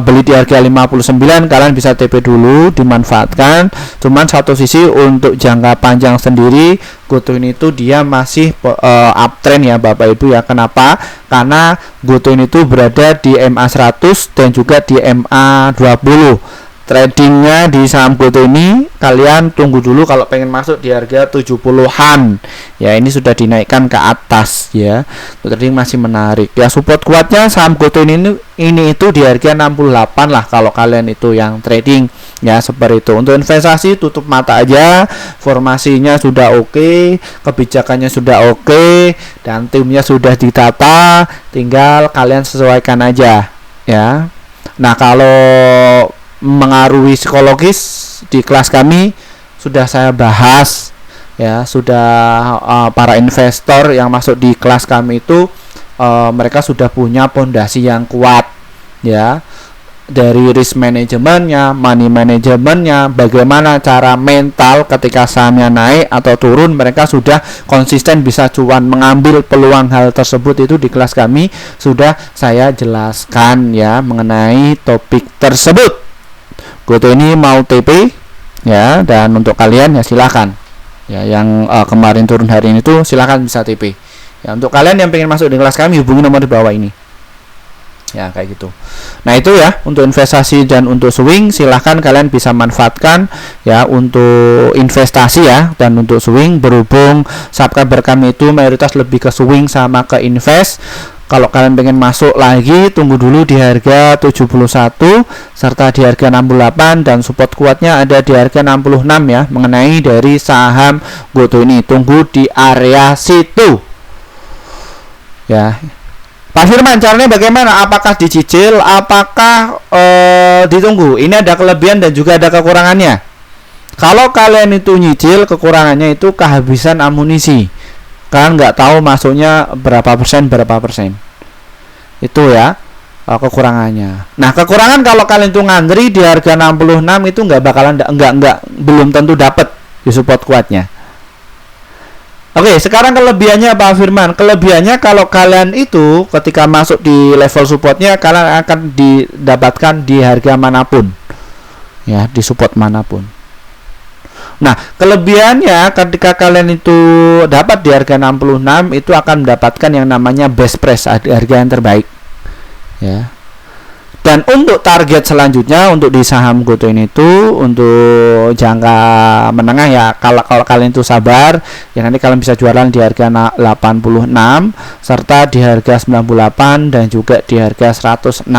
beli di harga 59, kalian bisa TP dulu, dimanfaatkan. Cuman satu sisi untuk jangka panjang sendiri GoTo ini tuh dia masih uptrend ya Bapak Ibu ya. Kenapa? Karena GoTo ini tuh berada di MA 100 dan juga di MA 20. Tradingnya di saham GoTo ini kalian tunggu dulu kalau pengen masuk di harga 70-an. Ya, ini sudah dinaikkan ke atas ya. Trading masih menarik. Ya, support kuatnya saham GoTo ini itu di harga 68 lah kalau kalian itu yang trading. Ya, seperti itu. Untuk investasi tutup mata aja. Formasinya sudah oke, kebijakannya sudah oke, dan timnya sudah ditata, tinggal kalian sesuaikan aja ya. Nah, kalau mengaruhi psikologis di kelas kami sudah saya bahas ya, sudah para investor yang masuk di kelas kami itu mereka sudah punya pondasi yang kuat ya, dari risk manajemennya, money manajemennya, bagaimana cara mental ketika sahamnya naik atau turun, mereka sudah konsisten bisa cuan. Mengambil peluang hal tersebut itu di kelas kami sudah saya jelaskan ya mengenai topik tersebut. GoTo ini mau TP ya, dan untuk kalian ya silakan ya, yang kemarin turun hari ini tuh silahkan bisa TP ya. Untuk kalian yang pengen masuk di kelas kami, hubungi nomor di bawah ini ya, kayak gitu. Nah itu ya untuk investasi dan untuk swing, silahkan kalian bisa manfaatkan ya untuk investasi ya, dan untuk swing berhubung subscriber kami itu mayoritas lebih ke swing sama ke invest. Kalau kalian pengen masuk lagi, tunggu dulu di harga 71 serta di harga 68, dan support kuatnya ada di harga 66 ya, mengenai dari saham GoTo ini. Tunggu di area situ ya. Pak Firman, caranya bagaimana? Apakah dicicil? Apakah ditunggu? Ini ada kelebihan dan juga ada kekurangannya. Kalau kalian itu nyicil, kekurangannya itu kehabisan amunisi. Kalian nggak tahu masuknya berapa persen. Itu ya kekurangannya. Nah, kekurangan kalau kalian itu ngantri di harga 66 itu nggak bakalan belum tentu dapat di support kuatnya. Oke, sekarang kelebihannya Pak Firman. Kelebihannya kalau kalian itu ketika masuk di level supportnya, kalian akan didapatkan di harga manapun ya, di support manapun. Nah, kelebihannya ketika kalian itu dapat di harga 66 itu akan mendapatkan yang namanya best price, harga yang terbaik ya. Dan untuk target selanjutnya untuk di saham GoTo ini tuh untuk jangka menengah ya, kalau kalian itu sabar ya, nanti kalian bisa jualan di harga 86 serta di harga 98 dan juga di harga 116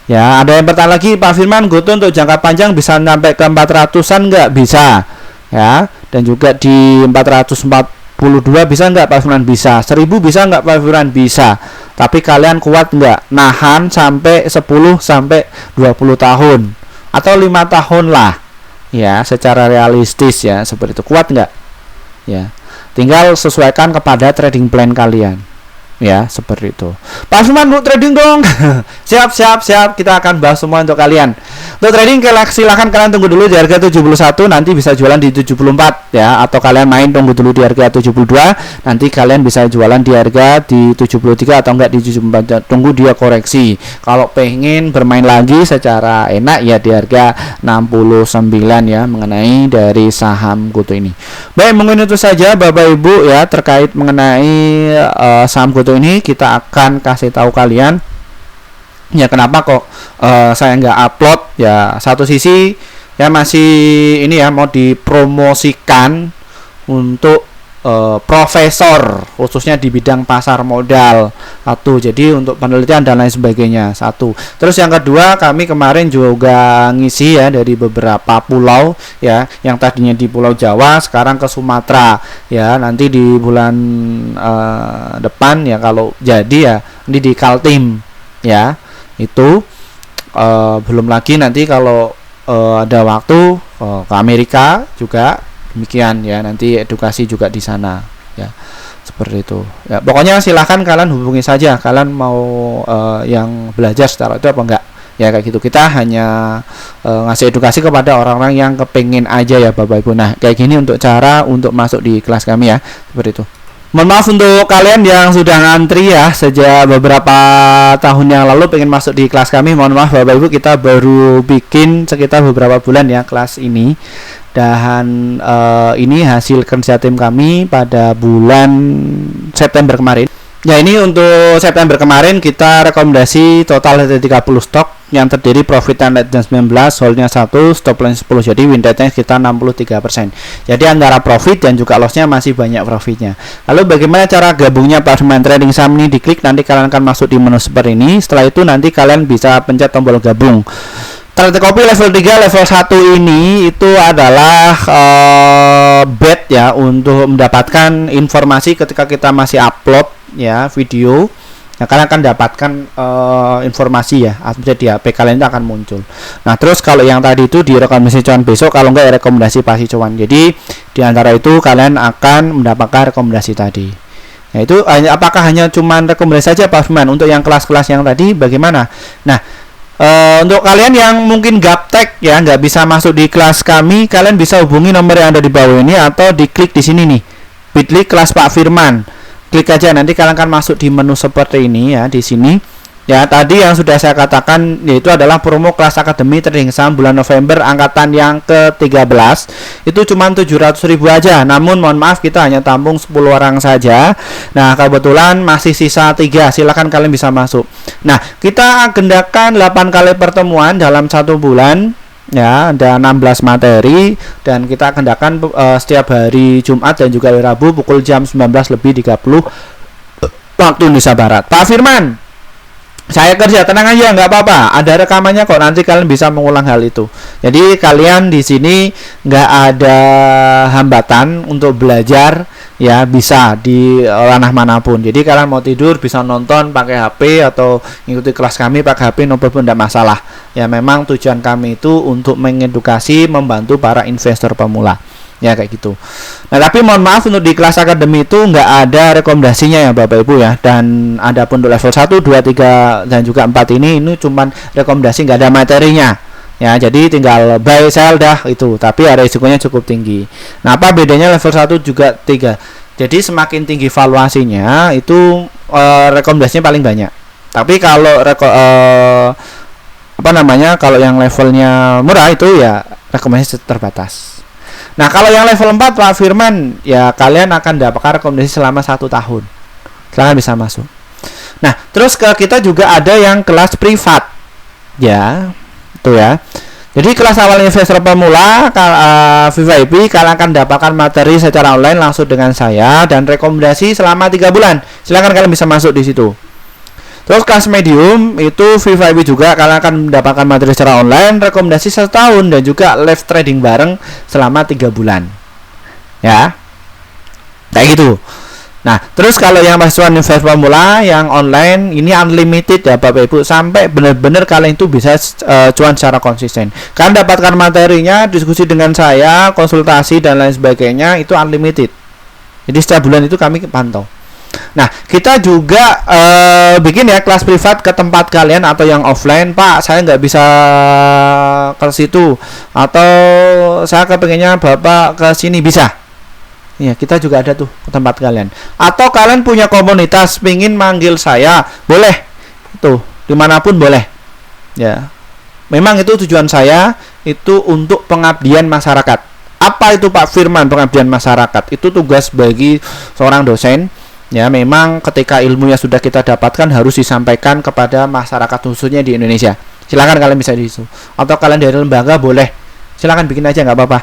ya. Ada yang bertanya lagi, Pak Firman, GoTo untuk jangka panjang bisa sampai ke 400-an nggak? Bisa ya. Dan juga di 442 bisa nggak Pak Firman? Bisa. 1000 bisa nggak Pak Firman? Bisa. Tapi kalian kuat nggak nahan sampai 10 sampai 20 tahun atau 5 tahun lah ya, secara realistis ya, seperti itu. Kuat nggak ya, tinggal sesuaikan kepada trading plan kalian ya, seperti itu. Pak Firman, untuk trading dong. siap, kita akan bahas semua untuk kalian. Untuk trading silahkan kalian tunggu dulu di harga 71, nanti bisa jualan di 74 ya, atau kalian main tunggu dulu di harga 72, nanti kalian bisa jualan di harga di 73 atau enggak di 74, tunggu dia koreksi. Kalau pengen bermain lagi secara enak ya di harga 69 ya, mengenai dari saham GoTo ini. Baik, mungkin itu saja Bapak Ibu ya terkait mengenai saham GoTo ini. Kita akan kasih tahu kalian ya kenapa kok saya nggak upload ya. Satu sisi ya masih ini ya, mau dipromosikan untuk profesor khususnya di bidang pasar modal satu, jadi untuk penelitian dan lain sebagainya satu. Terus yang kedua, kami kemarin juga ngisi ya dari beberapa pulau ya, yang tadinya di Pulau Jawa sekarang ke Sumatera ya. Nanti di bulan depan ya kalau jadi ya nanti di Kaltim ya, itu belum lagi nanti kalau ada waktu ke Amerika juga demikian ya, nanti edukasi juga di sana ya, seperti itu ya. Pokoknya silahkan kalian hubungi saja, kalian mau yang belajar secara itu apa enggak ya, kayak gitu. Kita hanya ngasih edukasi kepada orang-orang yang kepengen aja ya Bapak Ibu. Nah kayak gini untuk cara untuk masuk di kelas kami ya, seperti itu. Mohon maaf untuk kalian yang sudah ngantri ya sejak beberapa tahun yang lalu pengen masuk di kelas kami. Mohon maaf Bapak Ibu, kita baru bikin sekitar beberapa bulan ya kelas ini. Dan ini hasil kerja tim kami pada bulan September kemarin. Ya, ini untuk September kemarin kita rekomendasi total ada 30 stok yang terdiri profit and net 19, holdnya 1, stop line 10, jadi win rate-nya sekitar 63%. Jadi antara profit dan juga loss-nya masih banyak profitnya. Lalu bagaimana cara gabungnya Pak Firman Trading Saham ini? Diklik, nanti kalian akan masuk di menu seperti ini. Setelah itu nanti kalian bisa pencet tombol gabung. Trade copy level 3, level 1 ini itu adalah bet ya, untuk mendapatkan informasi ketika kita masih upload ya video. Nah, kalian akan dapatkan informasi ya, update di HP kalian itu akan muncul. Nah, terus kalau yang tadi itu di rekomendasi cuan besok, kalau enggak ya rekomendasi pasti cuan. Jadi di antara itu kalian akan mendapatkan rekomendasi tadi. Nah, itu apakah hanya cuman rekomendasi saja Pak Firman? Untuk yang kelas-kelas yang tadi bagaimana? Nah, untuk kalian yang mungkin gaptek ya, nggak bisa masuk di kelas kami, kalian bisa hubungi nomor yang ada di bawah ini atau diklik di sini nih, bit.ly kelas Pak Firman. Klik aja, nanti kalian akan masuk di menu seperti ini ya. Di sini Ya, tadi yang sudah saya katakan yaitu adalah promo kelas akademi trading saham bulan November angkatan yang ke-13 itu cuma 700.000 aja. Namun mohon maaf kita hanya tampung 10 orang saja. Nah, kebetulan masih sisa 3. Silakan kalian bisa masuk. Nah, kita agendakan 8 kali pertemuan dalam 1 bulan. Ya, ada 16 materi dan kita agendakan setiap hari Jumat dan juga hari Rabu pukul jam 19:30 waktu Indonesia Barat. Pak Firman, saya kerja, tenang aja, nggak apa-apa. Ada rekamannya kok, nanti kalian bisa mengulang hal itu. Jadi kalian di sini nggak ada hambatan untuk belajar, ya bisa di ranah manapun. Jadi kalian mau tidur bisa nonton pakai HP atau mengikuti kelas kami pakai HP, no problem, tidak masalah. Ya memang tujuan kami itu untuk mengedukasi, membantu para investor pemula. Ya kayak gitu. Nah tapi mohon maaf untuk di kelas akademi itu nggak ada rekomendasinya ya Bapak Ibu ya. Dan ada pun untuk level 1, 2, 3 dan juga 4 ini cuman rekomendasi, nggak ada materinya. Ya jadi tinggal buy sell dah itu. Tapi risikonya cukup tinggi. Nah apa bedanya level 1 juga 3? Jadi semakin tinggi valuasinya itu rekomendasinya paling banyak. Tapi kalau kalau yang levelnya murah itu ya rekomendasi terbatas. Nah kalau yang level 4 Pak Firman, ya kalian akan dapatkan rekomendasi selama 1 tahun. Silahkan bisa masuk. Nah terus kita juga ada yang kelas privat. Ya itu ya. Jadi kelas awal investor pemula VVIP, kalian akan dapatkan materi secara online langsung dengan saya dan rekomendasi selama 3 bulan. Silahkan kalian bisa masuk di situ. Terus kelas medium itu VVIP juga, kalian akan mendapatkan materi secara online, rekomendasi 1 tahun dan juga live trading bareng selama 3 bulan. Ya. Kayak gitu. Nah, terus kalau yang mahasiswa investor pemula yang online ini unlimited ya Bapak Ibu, sampai benar-benar kalian itu bisa cuan secara konsisten. Kalian dapatkan materinya, diskusi dengan saya, konsultasi dan lain sebagainya itu unlimited. Jadi setiap bulan itu kami pantau. Nah, kita juga bikin ya kelas privat ke tempat kalian atau yang offline. Pak, saya nggak bisa ke situ, atau saya kepengennya Bapak ke sini, bisa. Ya, kita juga ada tuh ke tempat kalian. Atau kalian punya komunitas, pingin manggil saya, boleh. Itu dimanapun boleh. Ya, memang itu tujuan saya itu untuk pengabdian masyarakat. Apa itu Pak Firman pengabdian masyarakat? Itu tugas bagi seorang dosen. Ya memang ketika ilmunya sudah kita dapatkan harus disampaikan kepada masyarakat khususnya di Indonesia. Silakan kalian bisa di situ. Atau kalian dari lembaga boleh. Silakan bikin aja nggak apa-apa.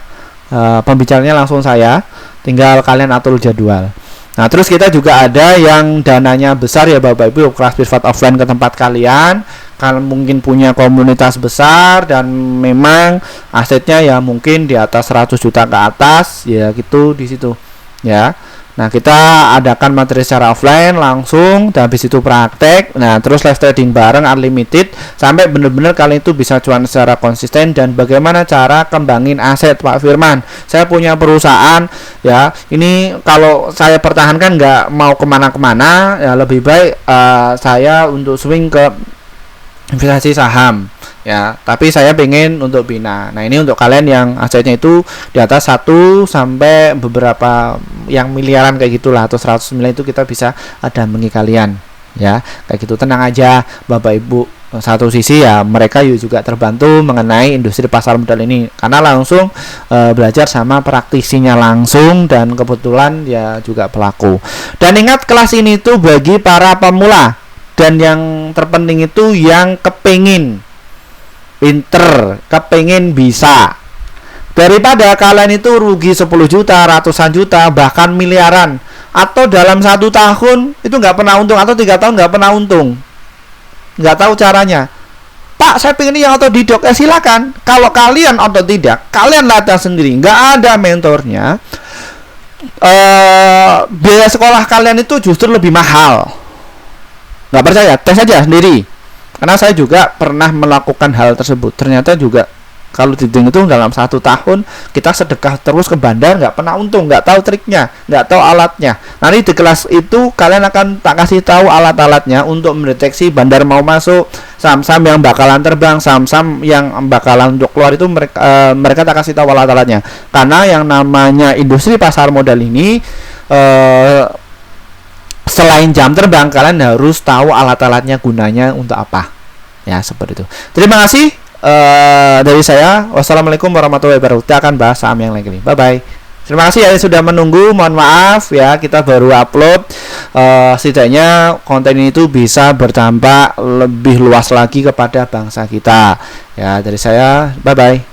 Pembicaranya langsung saya. Tinggal kalian atur jadwal. Nah terus kita juga ada yang dananya besar ya Bapak Ibu, kelas privat offline ke tempat kalian. Kalian mungkin punya komunitas besar dan memang asetnya ya mungkin di atas 100 juta ke atas ya gitu di situ. Ya. Nah kita adakan materi secara offline langsung dan habis itu praktek. Nah terus live trading bareng unlimited sampai benar-benar kalian itu bisa cuan secara konsisten. Dan bagaimana cara kembangin aset Pak Firman, saya punya perusahaan ya, ini kalau saya pertahankan nggak mau kemana-kemana ya, lebih baik saya untuk swing ke investasi saham ya, tapi saya pengen untuk bina. Nah ini untuk kalian yang asetnya itu di atas 1 sampai beberapa yang miliaran kayak gitulah, atau 100 miliar itu kita bisa dampingi kalian ya, kayak gitu. Tenang aja Bapak Ibu, satu sisi ya mereka juga terbantu mengenai industri pasar modal ini karena langsung belajar sama praktisinya langsung dan kebetulan ya juga pelaku. Dan ingat kelas ini tuh bagi para pemula dan yang terpenting itu yang kepingin pinter, kepingin bisa, daripada kalian itu rugi 10 juta, ratusan juta, bahkan miliaran, atau dalam 1 tahun itu nggak pernah untung, atau 3 tahun nggak pernah untung, nggak tahu caranya. Pak saya pengen yang otodidak, silakan. Kalau kalian otodidak, kalian latihan sendiri, nggak ada mentornya, biaya sekolah kalian itu justru lebih mahal. Nggak percaya, tes aja sendiri. Karena saya juga pernah melakukan hal tersebut. Ternyata juga kalau dihitung itu dalam 1 tahun kita sedekah terus ke bandar, nggak pernah untung, nggak tahu triknya, nggak tahu alatnya. Nanti di kelas itu kalian akan tak kasih tahu alat-alatnya untuk mendeteksi bandar mau masuk, saham-saham yang bakalan terbang, saham-saham yang bakalan untuk keluar itu mereka tak kasih tahu alat-alatnya. Karena yang namanya industri pasar modal ini selain jam terbang, kalian harus tahu alat-alatnya gunanya untuk apa. Ya, seperti itu. Terima kasih dari saya. Wassalamualaikum warahmatullahi wabarakatuh. Kita akan bahas saham yang lain. Bye bye. Terima kasih ya yang sudah menunggu. Mohon maaf ya, kita baru upload. Setidaknya konten itu bisa berdampak lebih luas lagi kepada bangsa kita. Ya, dari saya, bye bye.